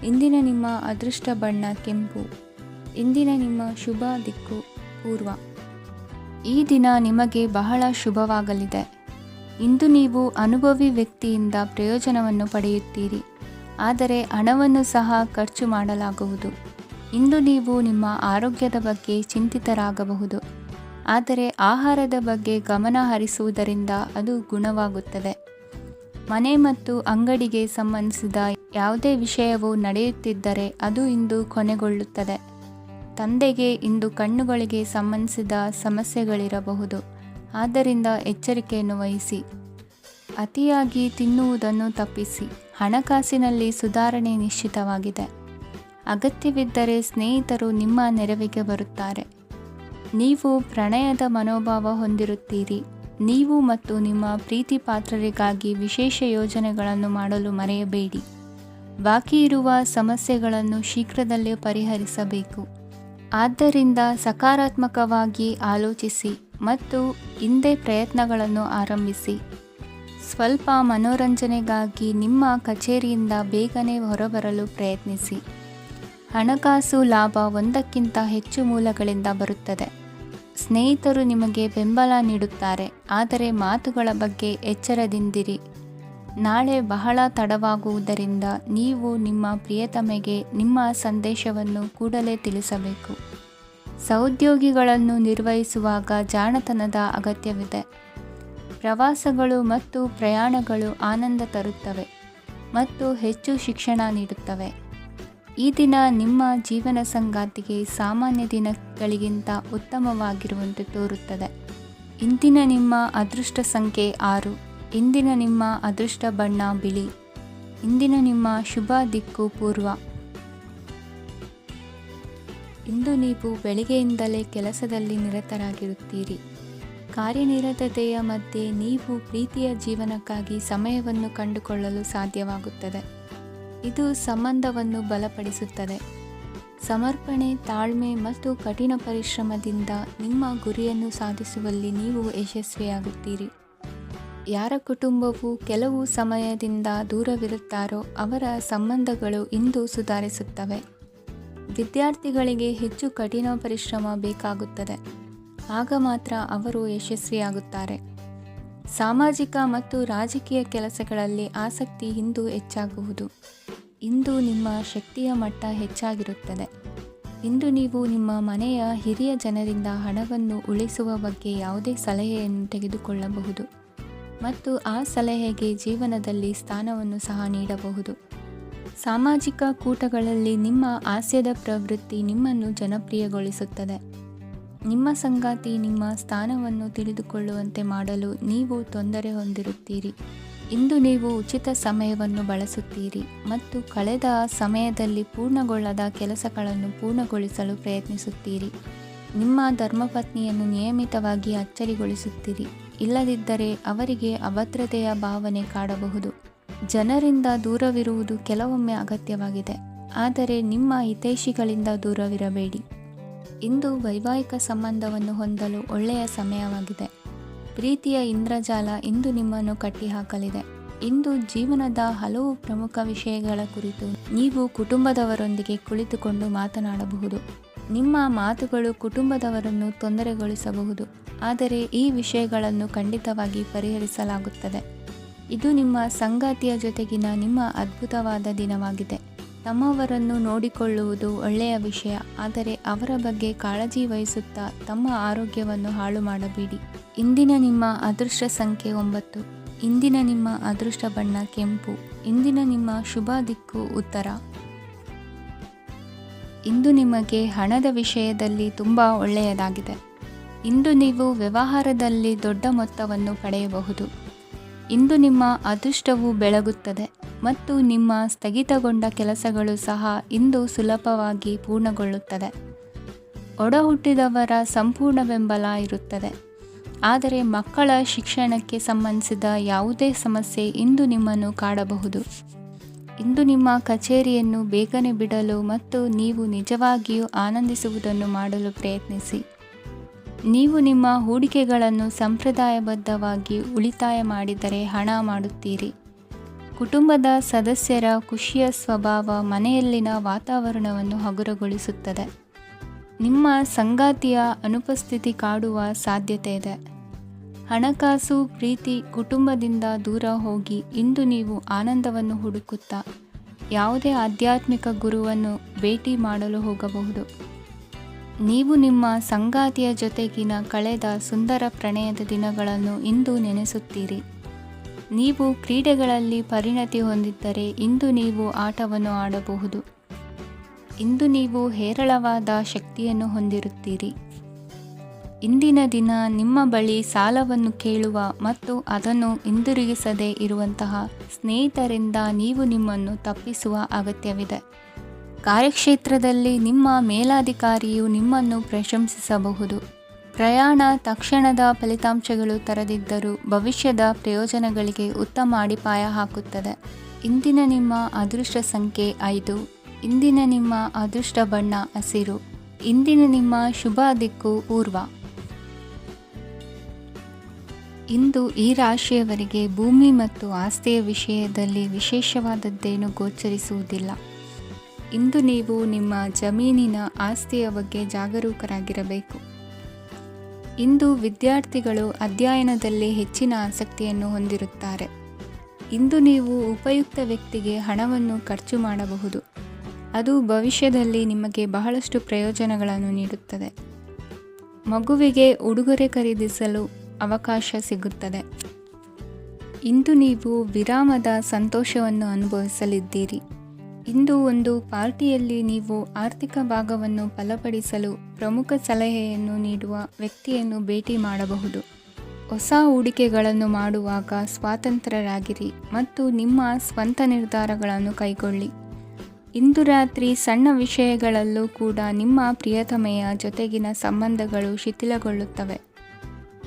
ಇಂದಿನ ನಿಮ್ಮ ಅದೃಷ್ಟ ಬಣ್ಣ ಕೆಂಪು. ಇಂದಿನ ನಿಮ್ಮ ಶುಭ ದಿಕ್ಕು ಪೂರ್ವ. ಈ ದಿನ ನಿಮಗೆ ಬಹಳ ಶುಭವಾಗಲಿದೆ. ಇಂದು ನೀವು ಅನುಭವಿ ವ್ಯಕ್ತಿಯಿಂದ ಪ್ರಯೋಜನವನ್ನು ಪಡೆಯುತ್ತೀರಿ, ಆದರೆ ಹಣವನ್ನು ಸಹ ಖರ್ಚು ಮಾಡಲಾಗುವುದು. ಇಂದು ನೀವು ನಿಮ್ಮ ಆರೋಗ್ಯದ ಬಗ್ಗೆ ಚಿಂತಿತರಾಗಬಹುದು, ಆದರೆ ಆಹಾರದ ಬಗ್ಗೆ ಗಮನ ಹರಿಸುವುದರಿಂದ ಅದು ಗುಣವಾಗುತ್ತದೆ. ಮನೆ ಮತ್ತು ಅಂಗಡಿಗೆ ಸಂಬಂಧಿಸಿದ ಯಾವುದೇ ವಿಷಯವು ನಡೆಯುತ್ತಿದ್ದರೆ ಅದು ಇಂದು ಕೊನೆಗೊಳ್ಳುತ್ತದೆ. ತಂದೆಗೆ ಇಂದು ಕಣ್ಣುಗಳಿಗೆ ಸಂಬಂಧಿಸಿದ ಸಮಸ್ಯೆಗಳಿರಬಹುದು, ಆದ್ದರಿಂದ ಎಚ್ಚರಿಕೆಯನ್ನು ವಹಿಸಿ. ಅತಿಯಾಗಿ ತಿನ್ನುವುದನ್ನು ತಪ್ಪಿಸಿ. ಹಣಕಾಸಿನಲ್ಲಿ ಸುಧಾರಣೆ ನಿಶ್ಚಿತವಾಗಿದೆ. ಅಗತ್ಯವಿದ್ದರೆ ಸ್ನೇಹಿತರು ನಿಮ್ಮ ನೆರವಿಗೆ ಬರುತ್ತಾರೆ. ನೀವು ಪ್ರಣಯದ ಮನೋಭಾವ ಹೊಂದಿರುತ್ತೀರಿ. ನೀವು ಮತ್ತು ನಿಮ್ಮ ಪ್ರೀತಿ ಪಾತ್ರರಿಗಾಗಿ ವಿಶೇಷ ಯೋಜನೆಗಳನ್ನು ಮಾಡಲು ಮರೆಯಬೇಡಿ. ಬಾಕಿ ಇರುವ ಸಮಸ್ಯೆಗಳನ್ನು ಶೀಘ್ರದಲ್ಲೇ ಪರಿಹರಿಸಬೇಕು. ಆದ್ದರಿಂದ ಸಕಾರಾತ್ಮಕವಾಗಿ ಆಲೋಚಿಸಿ ಮತ್ತು ಇಂದೇ ಪ್ರಯತ್ನಗಳನ್ನು ಆರಂಭಿಸಿ. ಸ್ವಲ್ಪ ಮನೋರಂಜನೆಗಾಗಿ ನಿಮ್ಮ ಕಚೇರಿಯಿಂದ ಬೇಗನೆ ಹೊರಬರಲು ಪ್ರಯತ್ನಿಸಿ. ಹಣಕಾಸು ಲಾಭ ಒಂದಕ್ಕಿಂತ ಹೆಚ್ಚು ಮೂಲಗಳಿಂದ ಬರುತ್ತದೆ. ಸ್ನೇಹಿತರು ನಿಮಗೆ ಬೆಂಬಲ ನೀಡುತ್ತಾರೆ, ಆದರೆ ಮಾತುಗಳ ಬಗ್ಗೆ ಎಚ್ಚರದಿಂದಿರಿ. ನಾಳೆ ಬಹಳ ತಡವಾಗುವುದರಿಂದ ನೀವು ನಿಮ್ಮ ಪ್ರಿಯತಮೆಗೆ ನಿಮ್ಮ ಸಂದೇಶವನ್ನು ಕೂಡಲೇ ತಿಳಿಸಬೇಕು. ಸಹೋದ್ಯೋಗಿಗಳನ್ನು ನಿರ್ವಹಿಸುವಾಗ ಜಾಣತನದ ಅಗತ್ಯವಿದೆ. ಪ್ರವಾಸಗಳು ಮತ್ತು ಪ್ರಯಾಣಗಳು ಆನಂದ ತರುತ್ತವೆ ಮತ್ತು ಹೆಚ್ಚು ಶಿಕ್ಷಣ ನೀಡುತ್ತವೆ. ಈ ದಿನ ನಿಮ್ಮ ಜೀವನ ಸಂಗಾತಿಗೆ ಸಾಮಾನ್ಯ ದಿನಗಳಿಗಿಂತ ಉತ್ತಮವಾಗಿರುವಂತೆ ತೋರುತ್ತದೆ. ಇಂದಿನ ನಿಮ್ಮ ಅದೃಷ್ಟ ಸಂಖ್ಯೆ 6. ಇಂದಿನ ನಿಮ್ಮ ಅದೃಷ್ಟ ಬಣ್ಣ ಬಿಳಿ. ಇಂದಿನ ನಿಮ್ಮ ಶುಭ ದಿಕ್ಕು ಪೂರ್ವ. ಇಂದು ನೀವು ಬೆಳಿಗ್ಗೆಯಿಂದಲೇ ಕೆಲಸದಲ್ಲಿ ನಿರತರಾಗಿರುತ್ತೀರಿ. ಕಾರ್ಯನಿರತತೆಯ ಮಧ್ಯೆ ನೀವು ಪ್ರೀತಿಯ ಜೀವನಕ್ಕಾಗಿ ಸಮಯವನ್ನು ಕಂಡುಕೊಳ್ಳಲು ಸಾಧ್ಯವಾಗುತ್ತದೆ. ಇದು ಸಂಬಂಧವನ್ನು ಬಲಪಡಿಸುತ್ತದೆ. ಸಮರ್ಪಣೆ, ತಾಳ್ಮೆ ಮತ್ತು ಕಠಿಣ ಪರಿಶ್ರಮದಿಂದ ನಿಮ್ಮ ಗುರಿಯನ್ನು ಸಾಧಿಸುವಲ್ಲಿ ನೀವು ಯಶಸ್ವಿಯಾಗುತ್ತೀರಿ. ಯಾರ ಕುಟುಂಬವು ಕೆಲವು ಸಮಯದಿಂದ ದೂರವಿರುತ್ತಾರೋ ಅವರ ಸಂಬಂಧಗಳು ಇಂದು ಸುಧಾರಿಸುತ್ತವೆ. ವಿದ್ಯಾರ್ಥಿಗಳಿಗೆ ಹೆಚ್ಚು ಕಠಿಣ ಪರಿಶ್ರಮ ಬೇಕಾಗುತ್ತದೆ, ಆಗ ಮಾತ್ರ ಅವರು ಯಶಸ್ವಿಯಾಗುತ್ತಾರೆ. ಸಾಮಾಜಿಕ ಮತ್ತು ರಾಜಕೀಯ ಕೆಲಸಗಳಲ್ಲಿ ಆಸಕ್ತಿ ಇಂದು ಹೆಚ್ಚಾಗುವುದು. ಇಂದು ನಿಮ್ಮ ಶಕ್ತಿಯ ಮಟ್ಟ ಹೆಚ್ಚಾಗಿರುತ್ತದೆ. ಇಂದು ನೀವು ನಿಮ್ಮ ಮನೆಯ ಹಿರಿಯ ಜನರಿಂದ ಹಣವನ್ನು ಉಳಿಸುವ ಬಗ್ಗೆ ಯಾವುದೇ ಸಲಹೆಯನ್ನು ತೆಗೆದುಕೊಳ್ಳಬಹುದು ಮತ್ತು ಆ ಸಲಹೆಗೆ ಜೀವನದಲ್ಲಿ ಸ್ಥಾನವನ್ನು ಸಹ ನೀಡಬಹುದು. ಸಾಮಾಜಿಕ ಕೂಟಗಳಲ್ಲಿ ನಿಮ್ಮ ಹಾಸ್ಯದ ಪ್ರವೃತ್ತಿ ನಿಮ್ಮನ್ನು ಜನಪ್ರಿಯಗೊಳಿಸುತ್ತದೆ. ನಿಮ್ಮ ಸಂಗಾತಿ ನಿಮ್ಮ ಸ್ಥಾನವನ್ನು ತಿಳಿದುಕೊಳ್ಳುವಂತೆ ಮಾಡಲು ನೀವು ತೊಂದರೆ ಹೊಂದಿರುತ್ತೀರಿ. ಇಂದು ನೀವು ಉಚಿತ ಸಮಯವನ್ನು ಬಳಸುತ್ತೀರಿ ಮತ್ತು ಕಳೆದ ಸಮಯದಲ್ಲಿ ಪೂರ್ಣಗೊಳ್ಳದ ಕೆಲಸಗಳನ್ನು ಪೂರ್ಣಗೊಳಿಸಲು ಪ್ರಯತ್ನಿಸುತ್ತೀರಿ. ನಿಮ್ಮ ಧರ್ಮಪತ್ನಿಯನ್ನು ನಿಯಮಿತವಾಗಿ ಅಚ್ಚರಿಗೊಳಿಸುತ್ತೀರಿ, ಇಲ್ಲದಿದ್ದರೆ ಅವರಿಗೆ ಅಭದ್ರತೆಯ ಭಾವನೆ ಕಾಡಬಹುದು. ಜನರಿಂದ ದೂರವಿರುವುದು ಕೆಲವೊಮ್ಮೆ ಅಗತ್ಯವಾಗಿದೆ, ಆದರೆ ನಿಮ್ಮ ಹಿತೈಷಿಗಳಿಂದ ದೂರವಿರಬೇಡಿ. ಇಂದು ವೈವಾಹಿಕ ಸಂಬಂಧವನ್ನು ಹೊಂದಲು ಒಳ್ಳೆಯ ಸಮಯವಾಗಿದೆ. ಪ್ರೀತಿಯ ಇಂದ್ರಜಾಲ ಇಂದು ನಿಮ್ಮನ್ನು ಕಟ್ಟಿಹಾಕಲಿದೆ. ಇಂದು ಜೀವನದ ಹಲವು ಪ್ರಮುಖ ವಿಷಯಗಳ ಕುರಿತು ನೀವು ಕುಟುಂಬದವರೊಂದಿಗೆ ಕುಳಿತುಕೊಂಡು ಮಾತನಾಡಬಹುದು. ನಿಮ್ಮ ಮಾತುಗಳು ಕುಟುಂಬದವರನ್ನು ತೊಂದರೆಗೊಳಿಸಬಹುದು, ಆದರೆ ಈ ವಿಷಯಗಳನ್ನು ಖಂಡಿತವಾಗಿ ಪರಿಹರಿಸಲಾಗುತ್ತದೆ. ಇದು ನಿಮ್ಮ ಸಂಗಾತಿಯ ಜೊತೆಗಿನ ನಿಮ್ಮ ಅದ್ಭುತವಾದ ದಿನವಾಗಿದೆ. ತಮ್ಮವರನ್ನು ನೋಡಿಕೊಳ್ಳುವುದು ಒಳ್ಳೆಯ ವಿಷಯ, ಆದರೆ ಅವರ ಬಗ್ಗೆ ಕಾಳಜಿ ವಹಿಸುತ್ತಾ ತಮ್ಮ ಆರೋಗ್ಯವನ್ನು ಹಾಳು ಮಾಡಬೇಡಿ. ಇಂದಿನ ನಿಮ್ಮ ಅದೃಷ್ಟ ಸಂಖ್ಯೆ 9. ಇಂದಿನ ನಿಮ್ಮ ಅದೃಷ್ಟ ಬಣ್ಣ ಕೆಂಪು. ಇಂದಿನ ನಿಮ್ಮ ಶುಭ ದಿಕ್ಕು ಉತ್ತರ. ಇಂದು ನಿಮಗೆ ಹಣದ ವಿಷಯದಲ್ಲಿ ತುಂಬ ಒಳ್ಳೆಯದಾಗಿದೆ. ಇಂದು ನೀವು ವ್ಯವಹಾರದಲ್ಲಿ ದೊಡ್ಡ ಮೊತ್ತವನ್ನು ಪಡೆಯಬಹುದು. ಇಂದು ನಿಮ್ಮ ಅದೃಷ್ಟವು ಬೆಳಗುತ್ತದೆ ಮತ್ತು ನಿಮ್ಮ ಸ್ಥಗಿತಗೊಂಡ ಕೆಲಸಗಳು ಸಹ ಇಂದು ಸುಲಭವಾಗಿ ಪೂರ್ಣಗೊಳ್ಳುತ್ತದೆ. ಒಡಹುಟ್ಟಿದವರ ಸಂಪೂರ್ಣ ಬೆಂಬಲ ಇರುತ್ತದೆ, ಆದರೆ ಮಕ್ಕಳ ಶಿಕ್ಷಣಕ್ಕೆ ಸಂಬಂಧಿಸಿದ ಯಾವುದೇ ಸಮಸ್ಯೆ ಇಂದು ನಿಮ್ಮನ್ನು ಕಾಡಬಹುದು. ಇಂದು ನಿಮ್ಮ ಕಚೇರಿಯನ್ನು ಬೇಗನೆ ಬಿಡಲು ಮತ್ತು ನೀವು ನಿಜವಾಗಿಯೂ ಆನಂದಿಸುವುದನ್ನು ಮಾಡಲು ಪ್ರಯತ್ನಿಸಿ. ನೀವು ನಿಮ್ಮ ಹೂಡಿಕೆಗಳನ್ನು ಸಂಪ್ರದಾಯಬದ್ಧವಾಗಿ ಉಳಿತಾಯ ಮಾಡಿದರೆ ಹಣ ಮಾಡುತ್ತೀರಿ. ಕುಟುಂಬದ ಸದಸ್ಯರ ಖುಷಿಯ ಸ್ವಭಾವ ಮನೆಯಲ್ಲಿನ ವಾತಾವರಣವನ್ನು ಹಗುರಗೊಳಿಸುತ್ತದೆ. ನಿಮ್ಮ ಸಂಗಾತಿಯ ಅನುಪಸ್ಥಿತಿ ಕಾಡುವ ಸಾಧ್ಯತೆ ಇದೆ. ಹಣಕಾಸು, ಪ್ರೀತಿ, ಕುಟುಂಬದಿಂದ ದೂರ ಹೋಗಿ ಇಂದು ನೀವು ಆನಂದವನ್ನು ಹುಡುಕುತ್ತಾ ಯಾವುದೇ ಆಧ್ಯಾತ್ಮಿಕ ಗುರುವನ್ನು ಭೇಟಿ ಮಾಡಲು ಹೋಗಬಹುದು. ನೀವು ನಿಮ್ಮ ಸಂಗಾತಿಯ ಜೊತೆಗಿನ ಕಳೆದ ಸುಂದರ ಪ್ರಣಯದ ದಿನಗಳನ್ನು ಇಂದು ನೆನೆಸುತ್ತೀರಿ. ನೀವು ಕ್ರೀಡೆಗಳಲ್ಲಿ ಪರಿಣತಿ ಹೊಂದಿದ್ದರೆ ಇಂದು ನೀವು ಆಟವನ್ನು ಆಡಬಹುದು. ಇಂದು ನೀವು ಹೇರಳವಾದ ಶಕ್ತಿಯನ್ನು ಹೊಂದಿರುತ್ತೀರಿ. ಇಂದಿನ ದಿನ ನಿಮ್ಮ ಬಳಿ ಸಾಲವನ್ನು ಕೇಳುವ ಮತ್ತು ಅದನ್ನು ಹಿಂದಿರುಗಿಸದೇ ಇರುವಂತಹ ಸ್ನೇಹಿತರಿಂದ ನೀವು ನಿಮ್ಮನ್ನು ತಪ್ಪಿಸುವ ಅಗತ್ಯವಿದೆ. ಕಾರ್ಯಕ್ಷೇತ್ರದಲ್ಲಿ ನಿಮ್ಮ ಮೇಲಾಧಿಕಾರಿಯು ನಿಮ್ಮನ್ನು ಪ್ರಶಂಸಿಸಬಹುದು. ಪ್ರಯಾಣ ತಕ್ಷಣದ ಫಲಿತಾಂಶಗಳು ತರದಿದ್ದರೂ ಭವಿಷ್ಯದ ಪ್ರಯೋಜನಗಳಿಗೆ ಉತ್ತಮ ಅಡಿಪಾಯ ಹಾಕುತ್ತದೆ. ಇಂದಿನ ನಿಮ್ಮ ಅದೃಷ್ಟ ಸಂಖ್ಯೆ 5. ಇಂದಿನ ನಿಮ್ಮ ಅದೃಷ್ಟ ಬಣ್ಣ ಹಸಿರು. ಇಂದಿನ ನಿಮ್ಮ ಶುಭ ದಿಕ್ಕು ಪೂರ್ವ. ಇಂದು ಈ ರಾಶಿಯವರಿಗೆ ಭೂಮಿ ಮತ್ತು ಆಸ್ತಿಯ ವಿಷಯದಲ್ಲಿ ವಿಶೇಷವಾದದ್ದೇನು ಗೋಚರಿಸುವುದಿಲ್ಲ. ಇಂದು ನೀವು ನಿಮ್ಮ ಜಮೀನಿನ ಆಸ್ತಿಯ ಬಗ್ಗೆ ಜಾಗರೂಕರಾಗಿರಬೇಕು. ಇಂದು ವಿದ್ಯಾರ್ಥಿಗಳು ಅಧ್ಯಯನದಲ್ಲಿ ಹೆಚ್ಚಿನ ಆಸಕ್ತಿಯನ್ನು ಹೊಂದಿರುತ್ತಾರೆ. ಇಂದು ನೀವು ಉಪಯುಕ್ತ ವ್ಯಕ್ತಿಗೆ ಹಣವನ್ನು ಖರ್ಚು ಮಾಡಬಹುದು. ಅದು ಭವಿಷ್ಯದಲ್ಲಿ ನಿಮಗೆ ಬಹಳಷ್ಟು ಪ್ರಯೋಜನಗಳನ್ನು ನೀಡುತ್ತದೆ. ಮಗುವಿಗೆ ಉಡುಗೊರೆ ಖರೀದಿಸಲು ಅವಕಾಶ ಸಿಗುತ್ತದೆ. ಇಂದು ನೀವು ವಿರಾಮದ ಸಂತೋಷವನ್ನು ಅನುಭವಿಸಲಿದ್ದೀರಿ. ಇಂದು ಒಂದು ಪಾರ್ಟಿಯಲ್ಲಿ ನೀವು ಆರ್ಥಿಕ ಭಾಗವನ್ನು ಬಲಪಡಿಸಲು ಪ್ರಮುಖ ಸಲಹೆಯನ್ನು ನೀಡುವ ವ್ಯಕ್ತಿಯನ್ನು ಭೇಟಿ ಮಾಡಬಹುದು. ಹೊಸ ಹೂಡಿಕೆಗಳನ್ನು ಮಾಡುವಾಗ ಸ್ವಾತಂತ್ರ್ಯರಾಗಿರಿ ಮತ್ತು ನಿಮ್ಮ ಸ್ವಂತ ನಿರ್ಧಾರಗಳನ್ನು ಕೈಗೊಳ್ಳಿ. ಇಂದು ರಾತ್ರಿ ಸಣ್ಣ ವಿಷಯಗಳಲ್ಲೂ ಕೂಡ ನಿಮ್ಮ ಪ್ರಿಯತಮೆಯ ಜೊತೆಗಿನ ಸಂಬಂಧಗಳು ಶಿಥಿಲಗೊಳ್ಳುತ್ತವೆ.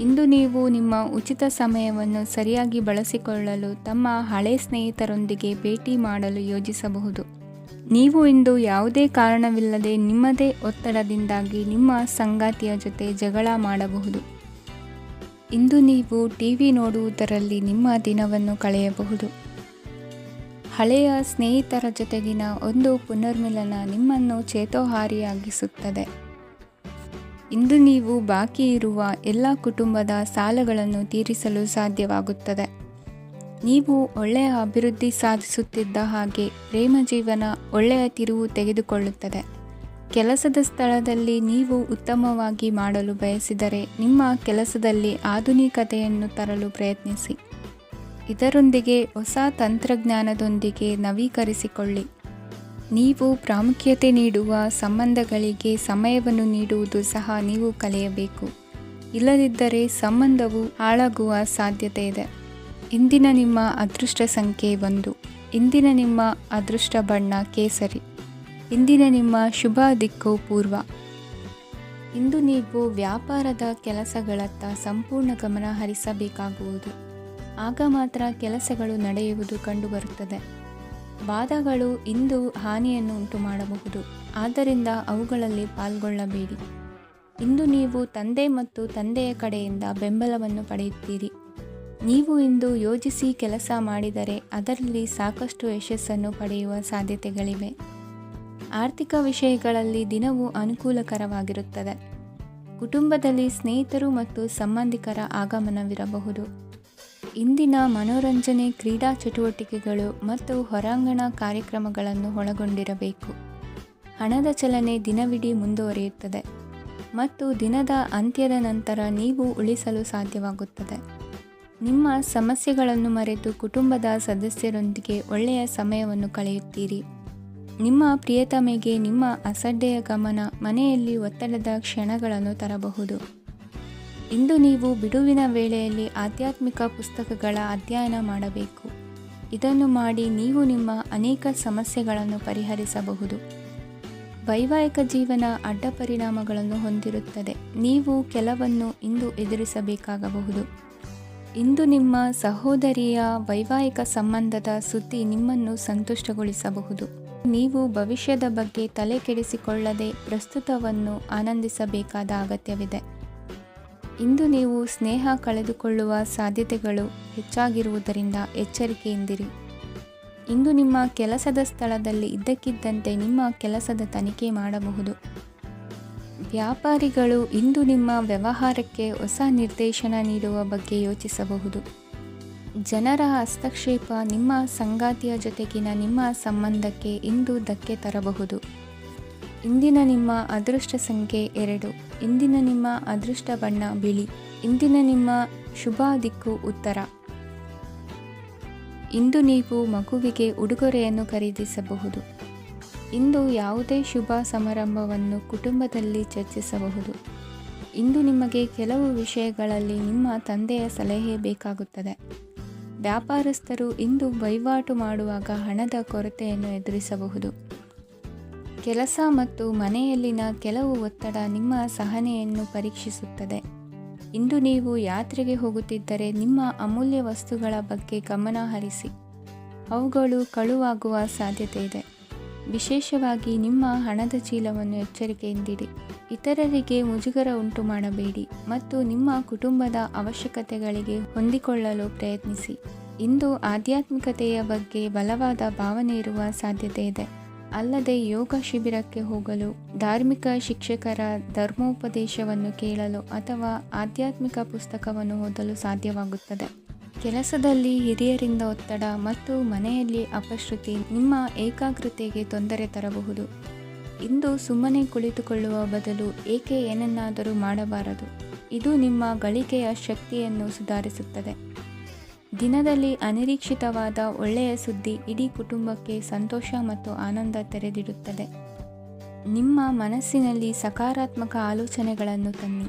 ಇಂದು ನೀವು ನಿಮ್ಮ ಉಚಿತ ಸಮಯವನ್ನು ಸರಿಯಾಗಿ ಬಳಸಿಕೊಳ್ಳಲು ತಮ್ಮ ಹಳೆ ಸ್ನೇಹಿತರೊಂದಿಗೆ ಭೇಟಿ ಮಾಡಲು ಯೋಜಿಸಬಹುದು. ನೀವು ಇಂದು ಯಾವುದೇ ಕಾರಣವಿಲ್ಲದೆ ನಿಮ್ಮದೇ ಒತ್ತಡದಿಂದಾಗಿ ನಿಮ್ಮ ಸಂಗಾತಿಯ ಜೊತೆ ಜಗಳ ಮಾಡಬಹುದು. ಇಂದು ನೀವು ಟಿವಿ ನೋಡುವುದರಲ್ಲಿ ನಿಮ್ಮ ದಿನವನ್ನು ಕಳೆಯಬಹುದು. ಹಳೆಯ ಸ್ನೇಹಿತರ ಜೊತೆಗಿನ ಒಂದು ಪುನರ್ಮಿಲನ ನಿಮ್ಮನ್ನು ಚೇತೋಹಾರಿಯಾಗಿಸುತ್ತದೆ. ಇಂದು ನೀವು ಬಾಕಿ ಇರುವ ಎಲ್ಲ ಕುಟುಂಬದ ಸಾಲಗಳನ್ನು ತೀರಿಸಲು ಸಾಧ್ಯವಾಗುತ್ತದೆ. ನೀವು ಒಳ್ಳೆಯ ಅಭಿವೃದ್ಧಿ ಸಾಧಿಸುತ್ತಿದ್ದ ಹಾಗೆ ಪ್ರೇಮ ಜೀವನ ಒಳ್ಳೆಯ ತಿರುವು ತೆಗೆದುಕೊಳ್ಳುತ್ತದೆ. ಕೆಲಸದ ಸ್ಥಳದಲ್ಲಿ ನೀವು ಉತ್ತಮವಾಗಿ ಮಾಡಲು ಬಯಸಿದರೆ ನಿಮ್ಮ ಕೆಲಸದಲ್ಲಿ ಆಧುನಿಕತೆಯನ್ನು ತರಲು ಪ್ರಯತ್ನಿಸಿ. ಇದರೊಂದಿಗೆ ಹೊಸ ತಂತ್ರಜ್ಞಾನದೊಂದಿಗೆ ನವೀಕರಿಸಿಕೊಳ್ಳಿ. ನೀವು ಪ್ರಾಮುಖ್ಯತೆ ನೀಡುವ ಸಂಬಂಧಗಳಿಗೆ ಸಮಯವನ್ನು ನೀಡುವುದು ಸಹ ನೀವು ಕಲಿಯಬೇಕು. ಇಲ್ಲದಿದ್ದರೆ ಸಂಬಂಧವು ಹಾಳಾಗುವ ಸಾಧ್ಯತೆ ಇದೆ. ಇಂದಿನ ನಿಮ್ಮ ಅದೃಷ್ಟ ಸಂಖ್ಯೆ 1. ಇಂದಿನ ನಿಮ್ಮ ಅದೃಷ್ಟ ಬಣ್ಣ ಕೇಸರಿ. ಇಂದಿನ ನಿಮ್ಮ ಶುಭ ದಿಕ್ಕು ಪೂರ್ವ. ಇಂದು ನೀವು ವ್ಯಾಪಾರದ ಕೆಲಸಗಳತ್ತ ಸಂಪೂರ್ಣ ಗಮನ ಹರಿಸಬೇಕಾಗುವುದು. ಆಗ ಮಾತ್ರ ಕೆಲಸಗಳು ನಡೆಯುವುದು ಕಂಡುಬರುತ್ತದೆ. ವಾದಗಳು ಇಂದು ಹಾನಿಯನ್ನು ಉಂಟು ಮಾಡಬಹುದು. ಆದ್ದರಿಂದ ಅವುಗಳಲ್ಲಿ ಪಾಲ್ಗೊಳ್ಳಬೇಡಿ. ಇಂದು ನೀವು ತಂದೆ ಮತ್ತು ತಂದೆಯ ಕಡೆಯಿಂದ ಬೆಂಬಲವನ್ನು ಪಡೆಯುತ್ತೀರಿ. ನೀವು ಇಂದು ಯೋಜಿಸಿ ಕೆಲಸ ಮಾಡಿದರೆ ಅದರಲ್ಲಿ ಸಾಕಷ್ಟು ಯಶಸ್ಸನ್ನು ಪಡೆಯುವ ಸಾಧ್ಯತೆಗಳಿವೆ. ಆರ್ಥಿಕ ವಿಷಯಗಳಲ್ಲಿ ದಿನವು ಅನುಕೂಲಕರವಾಗಿರುತ್ತದೆ. ಕುಟುಂಬದಲ್ಲಿ ಸ್ನೇಹಿತರು ಮತ್ತು ಸಂಬಂಧಿಕರ ಆಗಮನವಿರಬಹುದು. ಇಂದಿನ ಮನೋರಂಜನೆ ಕ್ರೀಡಾ ಚಟುವಟಿಕೆಗಳು ಮತ್ತು ಹೊರಾಂಗಣ ಕಾರ್ಯಕ್ರಮಗಳನ್ನು ಒಳಗೊಂಡಿರಬೇಕು. ಹಣದ ಚಲನೆ ದಿನವಿಡೀ ಮುಂದುವರಿಯುತ್ತದೆ ಮತ್ತು ದಿನದ ಅಂತ್ಯದ ನಂತರ ನೀವು ಉಳಿಸಲು ಸಾಧ್ಯವಾಗುತ್ತದೆ. ನಿಮ್ಮ ಸಮಸ್ಯೆಗಳನ್ನು ಮರೆತು ಕುಟುಂಬದ ಸದಸ್ಯರೊಂದಿಗೆ ಒಳ್ಳೆಯ ಸಮಯವನ್ನು ಕಳೆಯುತ್ತೀರಿ. ನಿಮ್ಮ ಪ್ರಿಯತಮೆಗೆ ನಿಮ್ಮ ಅಸಡ್ಡೆಯ ಗಮನ ಮನೆಯಲ್ಲಿ ಒತ್ತಡದ ಕ್ಷಣಗಳನ್ನು ತರಬಹುದು. ಇಂದು ನೀವು ಬಿಡುವಿನ ವೇಳೆಯಲ್ಲಿ ಆಧ್ಯಾತ್ಮಿಕ ಪುಸ್ತಕಗಳ ಅಧ್ಯಯನ ಮಾಡಬೇಕು. ಇದನ್ನು ಮಾಡಿ ನೀವು ನಿಮ್ಮ ಅನೇಕ ಸಮಸ್ಯೆಗಳನ್ನು ಪರಿಹರಿಸಬಹುದು. ವೈವಾಹಿಕ ಜೀವನ ಅಡ್ಡ ಪರಿಣಾಮಗಳನ್ನು ಹೊಂದಿರುತ್ತದೆ. ನೀವು ಕೆಲವನ್ನು ಇಂದು ಎದುರಿಸಬೇಕಾಗಬಹುದು. ಇಂದು ನಿಮ್ಮ ಸಹೋದರಿಯ ವೈವಾಹಿಕ ಸಂಬಂಧದ ಸುದ್ದಿ ನಿಮ್ಮನ್ನು ಸಂತುಷ್ಟಗೊಳಿಸಬಹುದು. ನೀವು ಭವಿಷ್ಯದ ಬಗ್ಗೆ ತಲೆ ಕೆಡಿಸಿಕೊಳ್ಳದೆ ಪ್ರಸ್ತುತವನ್ನು ಆನಂದಿಸಬೇಕಾದ ಅಗತ್ಯವಿದೆ. ಇಂದು ನೀವು ಸ್ನೇಹ ಕಳೆದುಕೊಳ್ಳುವ ಸಾಧ್ಯತೆಗಳು ಹೆಚ್ಚಾಗಿರುವುದರಿಂದ ಎಚ್ಚರಿಕೆಯಿಂದಿರಿ. ಇಂದು ನಿಮ್ಮ ಕೆಲಸದ ಸ್ಥಳದಲ್ಲಿ ಇದ್ದಕ್ಕಿದ್ದಂತೆ ನಿಮ್ಮ ಕೆಲಸದ ತನಿಖೆ ಮಾಡಬಹುದು. ವ್ಯಾಪಾರಿಗಳು ಇಂದು ನಿಮ್ಮ ವ್ಯವಹಾರಕ್ಕೆ ಹೊಸ ನಿರ್ದೇಶನ ನೀಡುವ ಬಗ್ಗೆ ಯೋಚಿಸಬಹುದು. ಜನರ ಹಸ್ತಕ್ಷೇಪ ನಿಮ್ಮ ಸಂಗಾತಿಯ ಜೊತೆಗಿನ ನಿಮ್ಮ ಸಂಬಂಧಕ್ಕೆ ಇಂದು ಧಕ್ಕೆ ತರಬಹುದು. ಇಂದಿನ ನಿಮ್ಮ ಅದೃಷ್ಟ ಸಂಖ್ಯೆ 2. ಇಂದಿನ ನಿಮ್ಮ ಅದೃಷ್ಟ ಬಣ್ಣ ಬಿಳಿ. ಇಂದಿನ ನಿಮ್ಮ ಶುಭ ದಿಕ್ಕು ಉತ್ತರ. ಇಂದು ನೀವು ಮಗುವಿಗೆ ಉಡುಗೊರೆಯನ್ನು ಖರೀದಿಸಬಹುದು. ಇಂದು ಯಾವುದೇ ಶುಭ ಸಮಾರಂಭವನ್ನು ಕುಟುಂಬದಲ್ಲಿ ಚರ್ಚಿಸಬಹುದು. ಇಂದು ನಿಮಗೆ ಕೆಲವು ವಿಷಯಗಳಲ್ಲಿ ನಿಮ್ಮ ತಂದೆಯ ಸಲಹೆ ಬೇಕಾಗುತ್ತದೆ. ವ್ಯಾಪಾರಸ್ಥರು ಇಂದು ವಹಿವಾಟು ಮಾಡುವಾಗ ಹಣದ ಕೊರತೆಯನ್ನು ಎದುರಿಸಬಹುದು. ಕೆಲಸ ಮತ್ತು ಮನೆಯಲ್ಲಿನ ಕೆಲವು ಒತ್ತಡ ನಿಮ್ಮ ಸಹನೆಯನ್ನು ಪರೀಕ್ಷಿಸುತ್ತದೆ. ಇಂದು ನೀವು ಯಾತ್ರೆಗೆ ಹೋಗುತ್ತಿದ್ದರೆ ನಿಮ್ಮ ಅಮೂಲ್ಯ ವಸ್ತುಗಳ ಬಗ್ಗೆ ಗಮನ ಹರಿಸಿ. ಅವುಗಳು ಕಳುವಾಗುವ ಸಾಧ್ಯತೆ ಇದೆ. ವಿಶೇಷವಾಗಿ ನಿಮ್ಮ ಹಣದ ಚೀಲವನ್ನು ಎಚ್ಚರಿಕೆಯಿಂದಿಡಿ. ಇತರರಿಗೆ ಮುಜುಗರ ಉಂಟು ಮಾಡಬೇಡಿ ಮತ್ತು ನಿಮ್ಮ ಕುಟುಂಬದ ಅವಶ್ಯಕತೆಗಳಿಗೆ ಹೊಂದಿಕೊಳ್ಳಲು ಪ್ರಯತ್ನಿಸಿ. ಇಂದು ಆಧ್ಯಾತ್ಮಿಕತೆಯ ಬಗ್ಗೆ ಬಲವಾದ ಭಾವನೆ ಇರುವ ಸಾಧ್ಯತೆ ಇದೆ. ಅಲ್ಲದೆ ಯೋಗ ಶಿಬಿರಕ್ಕೆ ಹೋಗಲು, ಧಾರ್ಮಿಕ ಶಿಕ್ಷಕರ ಧರ್ಮೋಪದೇಶವನ್ನು ಕೇಳಲು ಅಥವಾ ಆಧ್ಯಾತ್ಮಿಕ ಪುಸ್ತಕವನ್ನು ಓದಲು ಸಾಧ್ಯವಾಗುತ್ತದೆ. ಕೆಲಸದಲ್ಲಿ ಹಿರಿಯರಿಂದ ಒತ್ತಡ ಮತ್ತು ಮನೆಯಲ್ಲಿ ಅಪಶ್ರುತಿ ನಿಮ್ಮ ಏಕಾಗ್ರತೆಗೆ ತೊಂದರೆ ತರಬಹುದು. ಇಂದು ಸುಮ್ಮನೆ ಕುಳಿತುಕೊಳ್ಳುವ ಬದಲು ಏಕೆ ಏನನ್ನಾದರೂ ಮಾಡಬಾರದು. ಇದು ನಿಮ್ಮ ಗಳಿಕೆಯ ಶಕ್ತಿಯನ್ನು ಸುಧಾರಿಸುತ್ತದೆ. ದಿನದಲ್ಲಿ ಅನಿರೀಕ್ಷಿತವಾದ ಒಳ್ಳೆಯ ಸುದ್ದಿ ಇಡೀ ಕುಟುಂಬಕ್ಕೆ ಸಂತೋಷ ಮತ್ತು ಆನಂದ ತೆರೆದಿಡುತ್ತದೆ. ನಿಮ್ಮ ಮನಸ್ಸಿನಲ್ಲಿ ಸಕಾರಾತ್ಮಕ ಆಲೋಚನೆಗಳನ್ನು ತನ್ನಿ.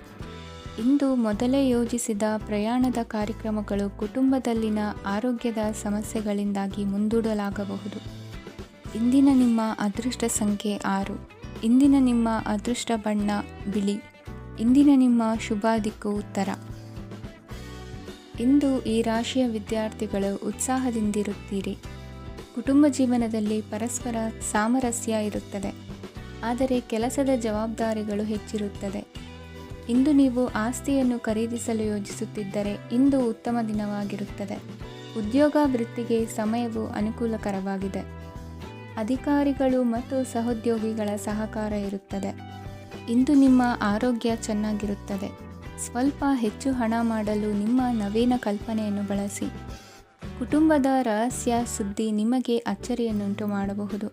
ಇಂದು ಮೊದಲೇ ಯೋಜಿಸಿದ ಪ್ರಯಾಣದ ಕಾರ್ಯಕ್ರಮಗಳು ಕುಟುಂಬದಲ್ಲಿನ ಆರೋಗ್ಯದ ಸಮಸ್ಯೆಗಳಿಂದಾಗಿ ಮುಂದೂಡಲಾಗಬಹುದು. ಇಂದಿನ ನಿಮ್ಮ ಅದೃಷ್ಟ ಸಂಖ್ಯೆ 6. ಇಂದಿನ ನಿಮ್ಮ ಅದೃಷ್ಟ ಬಣ್ಣ ಬಿಳಿ. ಇಂದಿನ ನಿಮ್ಮ ಶುಭ ದಿಕ್ಕು ಉತ್ತರ. ಇಂದು ಈ ರಾಶಿಯ ವಿದ್ಯಾರ್ಥಿಗಳು ಉತ್ಸಾಹದಿಂದಿರುತ್ತೀರಿ. ಕುಟುಂಬ ಜೀವನದಲ್ಲಿ ಪರಸ್ಪರ ಸಾಮರಸ್ಯ ಇರುತ್ತದೆ, ಆದರೆ ಕೆಲಸದ ಜವಾಬ್ದಾರಿಗಳು ಹೆಚ್ಚಿರುತ್ತದೆ. ಇಂದು ನೀವು ಆಸ್ತಿಯನ್ನು ಖರೀದಿಸಲು ಯೋಜಿಸುತ್ತಿದ್ದರೆ ಇಂದು ಉತ್ತಮ ದಿನವಾಗಿರುತ್ತದೆ. ಉದ್ಯೋಗ ವೃತ್ತಿಗೆ ಸಮಯವು ಅನುಕೂಲಕರವಾಗಿದೆ. ಅಧಿಕಾರಿಗಳು ಮತ್ತು ಸಹೋದ್ಯೋಗಿಗಳ ಸಹಕಾರ ಇರುತ್ತದೆ. ಇಂದು ನಿಮ್ಮ ಆರೋಗ್ಯ ಚೆನ್ನಾಗಿರುತ್ತದೆ. ಸ್ವಲ್ಪ ಹೆಚ್ಚು ಹಣ ಮಾಡಲು ನಿಮ್ಮ ನವೀನ ಕಲ್ಪನೆಯನ್ನು ಬಳಸಿ. ಕುಟುಂಬದ ರಹಸ್ಯ ಸುದ್ದಿ ನಿಮಗೆ ಅಚ್ಚರಿಯನ್ನುಂಟು ಮಾಡಬಹುದು.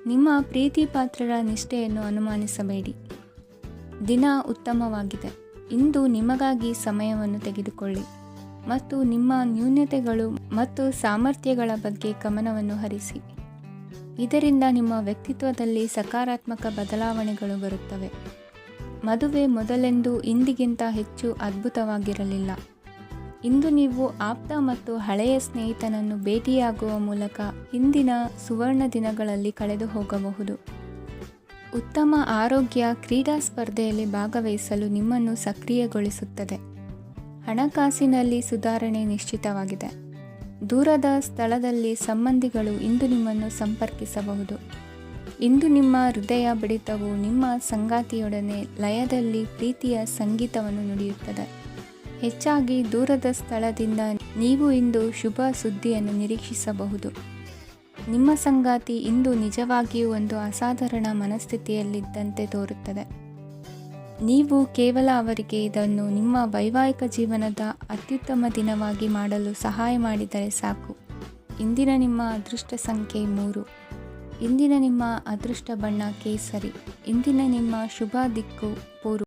ನಿಮ್ಮ ಪ್ರೀತಿ ಪಾತ್ರರ ನಿಷ್ಠೆಯನ್ನು ಅನುಮಾನಿಸಬೇಡಿ. ದಿನ ಉತ್ತಮವಾಗಿದೆ. ಇಂದು ನಿಮಗಾಗಿ ಸಮಯವನ್ನು ತೆಗೆದುಕೊಳ್ಳಿ ಮತ್ತು ನಿಮ್ಮ ನ್ಯೂನತೆಗಳು ಮತ್ತು ಸಾಮರ್ಥ್ಯಗಳ ಬಗ್ಗೆ ಗಮನವನ್ನು ಹರಿಸಿ. ಇದರಿಂದ ನಿಮ್ಮ ವ್ಯಕ್ತಿತ್ವದಲ್ಲಿ ಸಕಾರಾತ್ಮಕ ಬದಲಾವಣೆಗಳು ಬರುತ್ತವೆ. ಮದುವೆ ಮೊದಲೆಂದೂ ಇಂದಿಗಿಂತ ಹೆಚ್ಚು ಅದ್ಭುತವಾಗಿರಲಿಲ್ಲ. ಇಂದು ನೀವು ಆಪ್ತ ಮತ್ತು ಹಳೆಯ ಸ್ನೇಹಿತನನ್ನು ಭೇಟಿಯಾಗುವ ಮೂಲಕ ಹಿಂದಿನ ಸುವರ್ಣ ದಿನಗಳಲ್ಲಿ ಕಳೆದು ಹೋಗಬಹುದು. ಉತ್ತಮ ಆರೋಗ್ಯ ಕ್ರೀಡಾ ಸ್ಪರ್ಧೆಯಲ್ಲಿ ಭಾಗವಹಿಸಲು ನಿಮ್ಮನ್ನು ಸಕ್ರಿಯಗೊಳಿಸುತ್ತದೆ. ಹಣಕಾಸಿನಲ್ಲಿ ಸುಧಾರಣೆ ನಿಶ್ಚಿತವಾಗಿದೆ. ದೂರದ ಸ್ಥಳದಲ್ಲಿ ಸಂಬಂಧಿಗಳು ಇಂದು ನಿಮ್ಮನ್ನು ಸಂಪರ್ಕಿಸಬಹುದು. ಇಂದು ನಿಮ್ಮ ಹೃದಯ ಬಡಿತವು ನಿಮ್ಮ ಸಂಗಾತಿಯೊಡನೆ ಲಯದಲ್ಲಿ ಪ್ರೀತಿಯ ಸಂಗೀತವನ್ನು ನುಡಿಯುತ್ತದೆ. ಹೆಚ್ಚಾಗಿ ದೂರದ ಸ್ಥಳದಿಂದ ನೀವು ಇಂದು ಶುಭ ಸುದ್ದಿಯನ್ನು ನಿರೀಕ್ಷಿಸಬಹುದು. ನಿಮ್ಮ ಸಂಗಾತಿ ಇಂದು ನಿಜವಾಗಿಯೂ ಒಂದು ಅಸಾಧಾರಣ ಮನಸ್ಥಿತಿಯಲ್ಲಿದ್ದಂತೆ ತೋರುತ್ತದೆ. ನೀವು ಕೇವಲ ಅವರಿಗೆ ಇದನ್ನು ನಿಮ್ಮ ವೈವಾಹಿಕ ಜೀವನದ ಅತ್ಯುತ್ತಮ ದಿನವಾಗಿ ಮಾಡಲು ಸಹಾಯ ಮಾಡಿದರೆ ಸಾಕು. ಇಂದಿನ ನಿಮ್ಮ ಅದೃಷ್ಟ ಸಂಖ್ಯೆ 3. ಇಂದಿನ ನಿಮ್ಮ ಅದೃಷ್ಟ ಬಣ್ಣ ಕೇಸರಿ. ಇಂದಿನ ನಿಮ್ಮ ಶುಭ ದಿಕ್ಕು ಪೂರ್ವ.